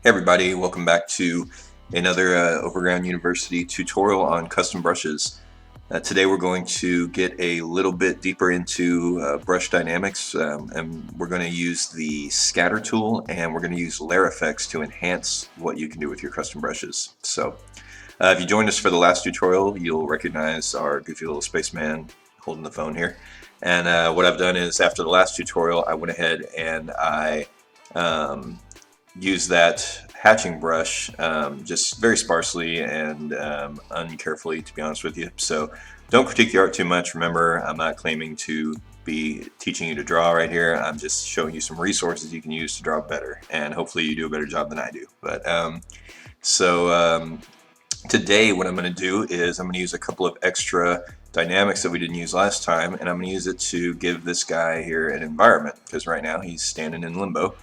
Hey everybody, welcome back to another Overground University tutorial on custom brushes. Today we're going to get a little bit deeper into brush dynamics, and we're going to use the scatter tool, and we're going to use layer effects to enhance what you can do with your custom brushes. So if you joined us for the last tutorial, you'll recognize our goofy little spaceman holding the phone here. And what I've done is, after the last tutorial, I went ahead and I use that hatching brush just very sparsely and uncarefully, to be honest with you. So don't critique the art too much. Remember, I'm not claiming to be teaching you to draw right here. I'm just showing you some resources you can use to draw better, and hopefully you do a better job than I do. But today what I'm going to do is I'm going to use a couple of extra dynamics that we didn't use last time, and I'm going to use it to give this guy here an environment, because right now he's standing in limbo.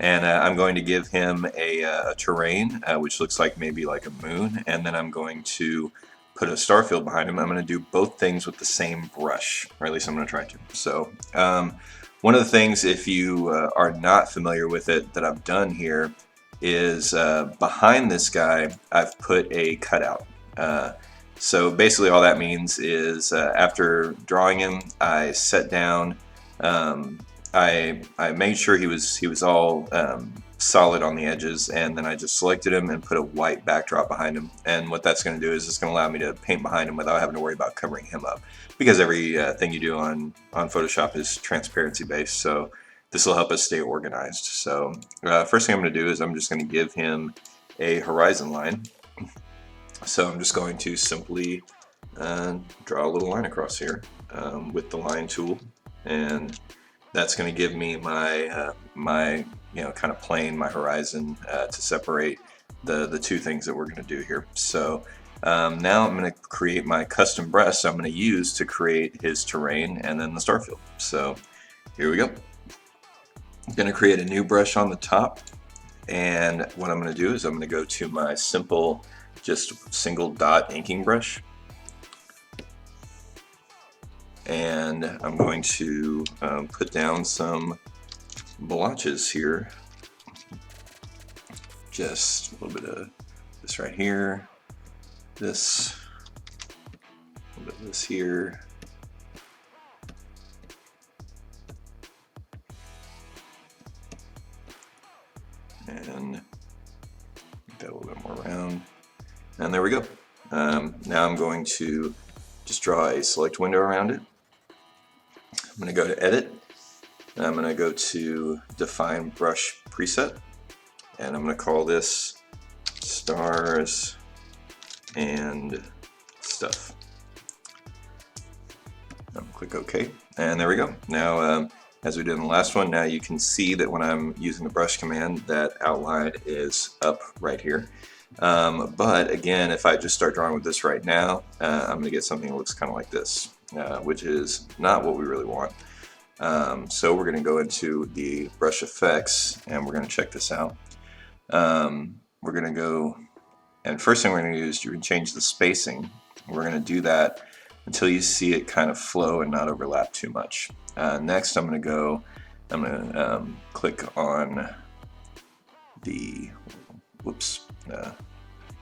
And I'm going to give him a terrain, which looks like maybe like a moon, and then I'm going to put a star field behind him. I'm going to do both things with the same brush, or at least I'm going to try to. So one of the things, if you are not familiar with it, that I've done here is behind this guy I've put a cutout. So basically all that means is after drawing him, I set down, I made sure he was all solid on the edges, and then I just selected him and put a white backdrop behind him. And what that's going to do is it's going to allow me to paint behind him without having to worry about covering him up, because every thing you do on Photoshop is transparency based. So this will help us stay organized. So first thing I'm going to do is I'm just going to give him a horizon line. So I'm just going to simply draw a little line across here with the line tool, and that's going to give me my my kind of plane, my horizon, to separate the two things that we're going to do here. So now I'm going to create my custom brush. So I'm going to use to create his terrain and then the star field. So here we go. I'm going to create a new brush on the top, and what I'm going to do is I'm going to go to my simple, just single dot inking brush, and I'm going to put down some blotches here, just a little bit of this right here, this, a little bit of this here, and make that a little bit more round, and there we go. Now I'm going to just draw a select window around it. I'm going to go to edit, and I'm going to go to define brush preset, and I'm going to call this stars and stuff. Click OK, and there we go. Now as we did in the last one, now you can see that when I'm using the brush command, that outline is up right here. But again, if I just start drawing with this right now, I'm going to get something that looks kind of like this, which is not what we really want. So we're going to go into the brush effects, and we're going to check this out. We're going to go, and first thing we're going to do is you can change the spacing. We're going to do that until you see it kind of flow and not overlap too much. Next I'm going to click on the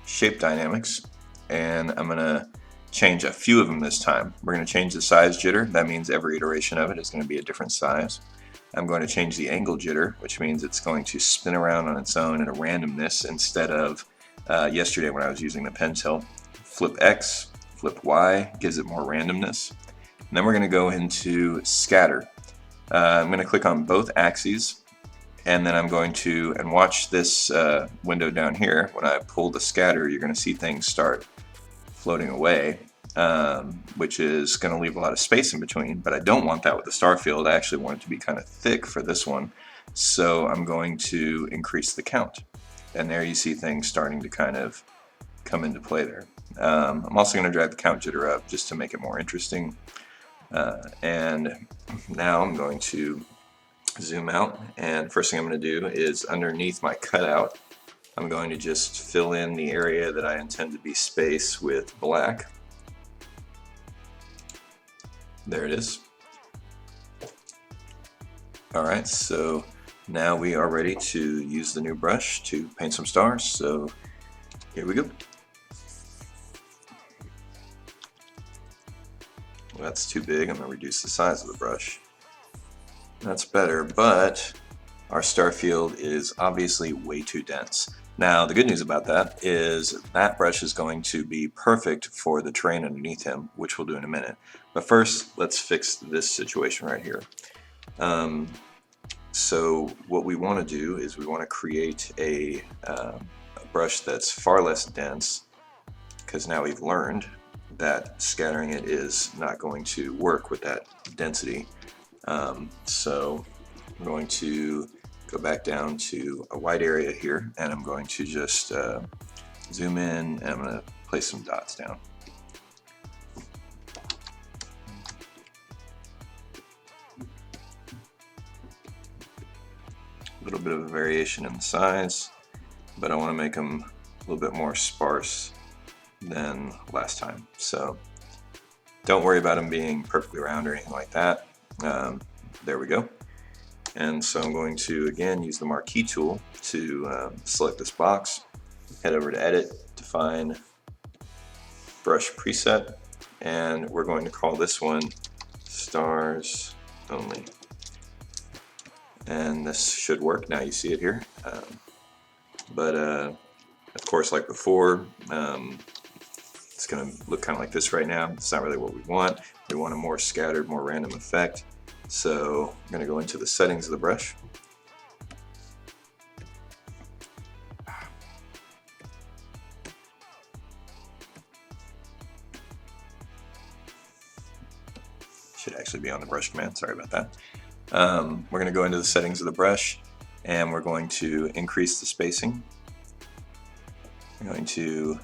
shape dynamics, and I'm going to change a few of them this time. We're going to change the size jitter. That means every iteration of it is going to be a different size. I'm going to change the angle jitter, which means it's going to spin around on its own in a randomness instead of yesterday when I was using the pen tilt. Flip X, flip Y gives it more randomness. And then we're going to go into scatter. I'm going to click on both axes, and then I'm going to, and watch this window down here. When I pull the scatter, you're going to see things start floating away, which is going to leave a lot of space in between, but I don't want that with the star field. I actually want it to be kind of thick for this one, so I'm going to increase the count, and there you see things starting to kind of come into play there. I'm also going to drag the count jitter up just to make it more interesting, and now I'm going to zoom out, and first thing I'm going to do is underneath my cutout I'm going to just fill in the area that I intend to be space with black. There it is. Alright, so Now we are ready to use the new brush to paint some stars, so here we go. Well, that's too big. I'm going to reduce the size of the brush. That's better, but our star field is obviously way too dense. Now the good news about that is that brush is going to be perfect for the terrain underneath him, which we'll do in a minute. But first, let's fix this situation right here. So what we want to do is we want to create a brush that's far less dense, because now we've learned that scattering it is not going to work with that density. So I'm going to go back down to a white area here, and I'm going to just zoom in, and I'm going to place some dots down. A little bit of a variation in the size, but I want to make them a little bit more sparse than last time. So don't worry about them being perfectly round or anything like that. There we go. And so I'm going to again use the marquee tool to select this box, head over to edit, define brush preset, and we're going to call this one stars only. And this should work. Now you see it here. But of course, like before, it's going to look kind of like this right now. It's not really what we want. We want a more scattered, more random effect. So I'm going to go into the settings of the brush. Should actually be on the brush command. Sorry about that. We're going to go into the settings of the brush, and we're going to increase the spacing. We're going to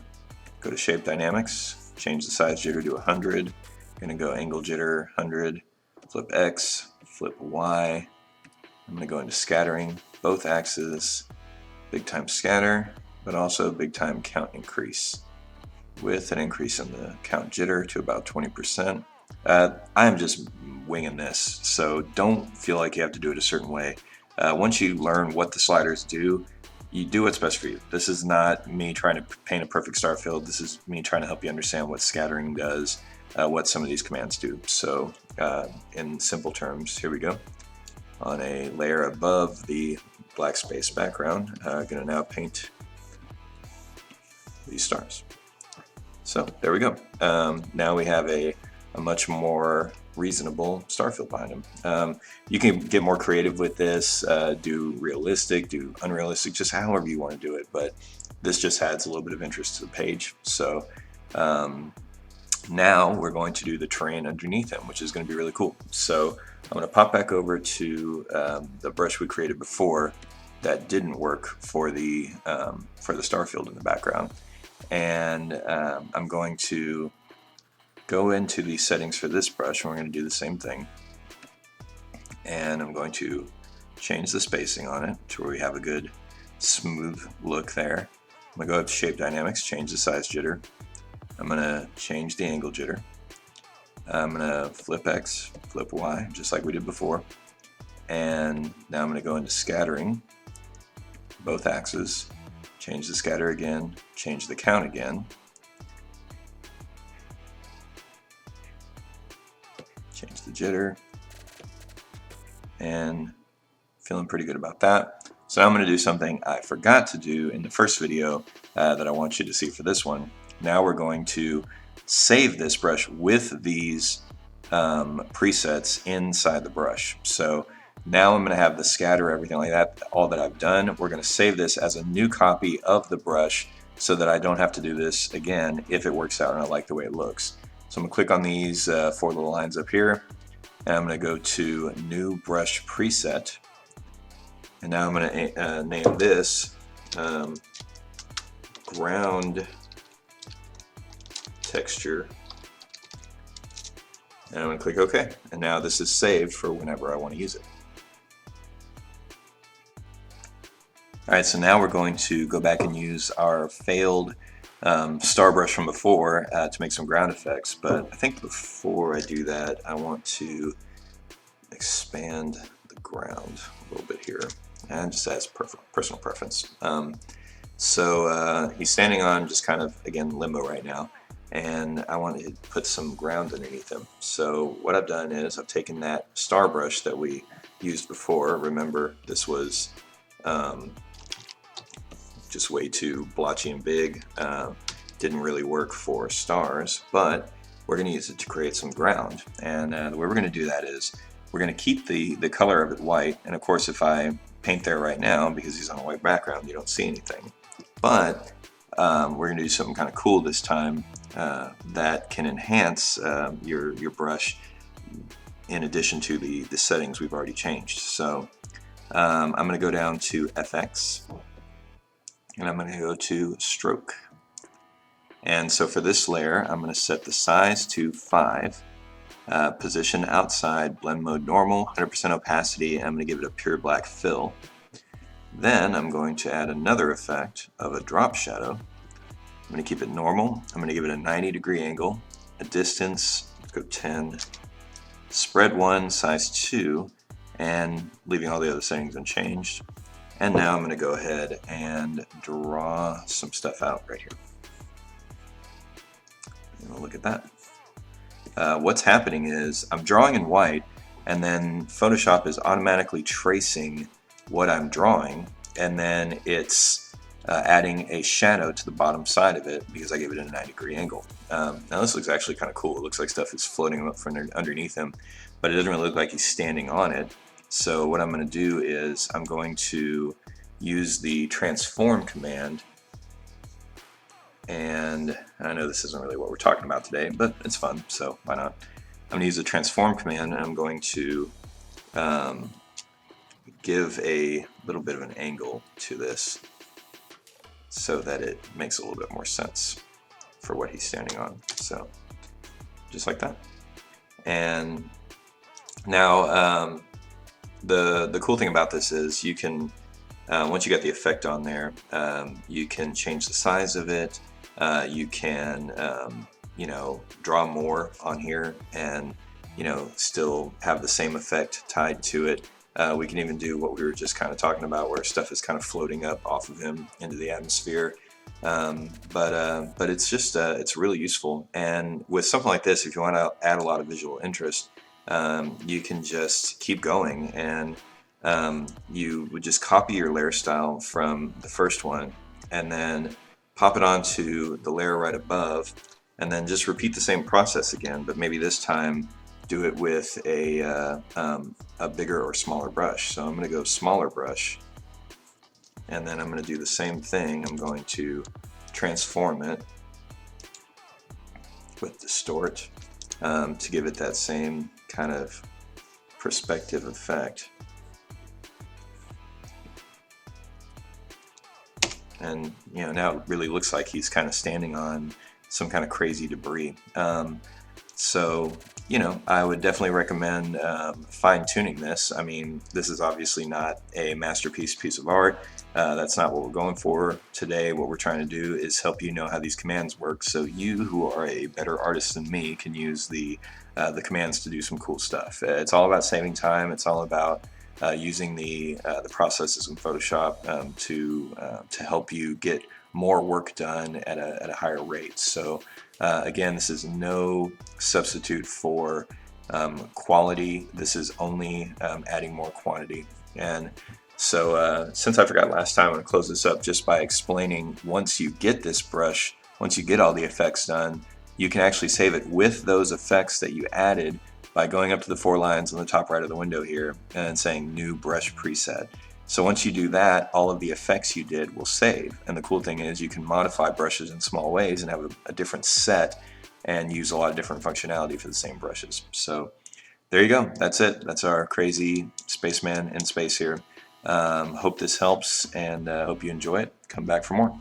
go to shape dynamics, change the size jitter to 100. We're going to go angle jitter 100, flip X, flip Y. I'm going to go into scattering, both axes, big time scatter, but also big time count increase, with an increase in the count jitter to about 20%. I'm just winging this, so don't feel like you have to do it a certain way. Once you learn what the sliders do, you do what's best for you. This is not me trying to paint a perfect star field. This is me trying to help you understand what scattering does, what some of these commands do. So in simple terms, here we go. On a layer above the black space background, I'm going to now paint these stars. So there we go. Now we have a much more reasonable star field behind them. You can get more creative with this, do realistic, do unrealistic, just however you want to do it, but this just adds a little bit of interest to the page. So now we're going to do the terrain underneath him, which is going to be really cool. So I'm going to pop back over to the brush we created before that didn't work for the star field in the background, and I'm going to go into the settings for this brush, and we're going to do the same thing. And I'm going to change the spacing on it to where we have a good smooth look there. I'm going to go up to shape dynamics, change the size jitter. I'm going to change the angle jitter. I'm going to flip X, flip Y, just like we did before. And now I'm going to go into scattering, both axes, change the scatter again, change the count again. Change the jitter, and feeling pretty good about that. So I'm going to do something I forgot to do in the first video that I want you to see for this one. Now we're going to save this brush with these presets inside the brush. So now I'm going to have the scatter, everything like that, all that I've done. We're going to save this as a new copy of the brush so that I don't have to do this again if it works out and I like the way it looks. So I'm going to click on these 4 little lines up here, and I'm going to go to New Brush Preset, and now I'm going to name this Ground Texture, and I'm going to click OK, and now this is saved for whenever I want to use it. Alright, so now we're going to go back and use our failed star brush from before to make some ground effects, but I think before I do that I want to expand the ground a little bit here. and just as personal preference. So he's standing on just kind of, again, limbo right now, and I want to put some ground underneath him. So what I've done is I've taken that star brush that we used before. Remember, this was just way too blotchy and big. Didn't really work for stars, but we're going to use it to create some ground. And the way we're going to do that is we're going to keep the color of it white. And of course, if I paint there right now, because he's on a white background, you don't see anything. But we're going to do something kind of cool this time that can enhance your brush in addition to the settings we've already changed. So I'm going to go down to FX, and I'm going to go to Stroke. And so for this layer, I'm going to set the size to 5, position outside, blend mode normal, 100% opacity, and I'm going to give it a pure black fill. Then I'm going to add another effect of a drop shadow. I'm going to keep it normal. I'm going to give it a 90-degree angle, a distance, let's go 10, spread 1, size 2, and leaving all the other settings unchanged. And now I'm going to go ahead and draw some stuff out right here. And look at that. What's happening is I'm drawing in white, and then Photoshop is automatically tracing what I'm drawing, and then it's adding a shadow to the bottom side of it because I gave it a 90-degree angle. Now this looks actually kind of cool. It looks like stuff is floating up from underneath him, but it doesn't really look like he's standing on it. So what I'm going to do is I'm going to use the transform command, and I know this isn't really what we're talking about today, but it's fun, so why not? I'm going to use the transform command, and I'm going to give a little bit of an angle to this so that it makes a little bit more sense for what he's standing on. So just like that. And now the cool thing about this is you can, once you got the effect on there, you can change the size of it. You can, you know, draw more on here and, you know, still have the same effect tied to it. We can even do what we were just kind of talking about, where stuff is kind of floating up off of him into the atmosphere. But it's just it's really useful. And with something like this, if you want to add a lot of visual interest, you can just keep going, and you would just copy your layer style from the first one, and then pop it onto the layer right above, and then just repeat the same process again, but maybe this time do it with a bigger or smaller brush. So I'm going to go smaller brush, and then I'm going to do the same thing. I'm going to transform it with distort to give it that same kind of perspective effect. And you know, now it really looks like he's kind of standing on some kind of crazy debris. So you know, I would definitely recommend fine-tuning this. I mean, this is obviously not a masterpiece piece of art. That's not what we're going for today. What we're trying to do is help you know how these commands work, so you, who are a better artist than me, can use the commands to do some cool stuff. It's all about saving time. It's all about using the processes in Photoshop to help you get more work done at a higher rate. So again, this is no substitute for quality. This is only adding more quantity. And so since I forgot last time, I'm going to close this up just by explaining, once you get this brush, once you get all the effects done, you can actually save it with those effects that you added by going up to the 4 lines on the top right of the window here and saying new brush preset. So once you do that, all of the effects you did will save. And the cool thing is you can modify brushes in small ways and have a different set and use a lot of different functionality for the same brushes. So there you go. That's it. That's our crazy spaceman in space here. Hope this helps, and hope you enjoy it. Come back for more.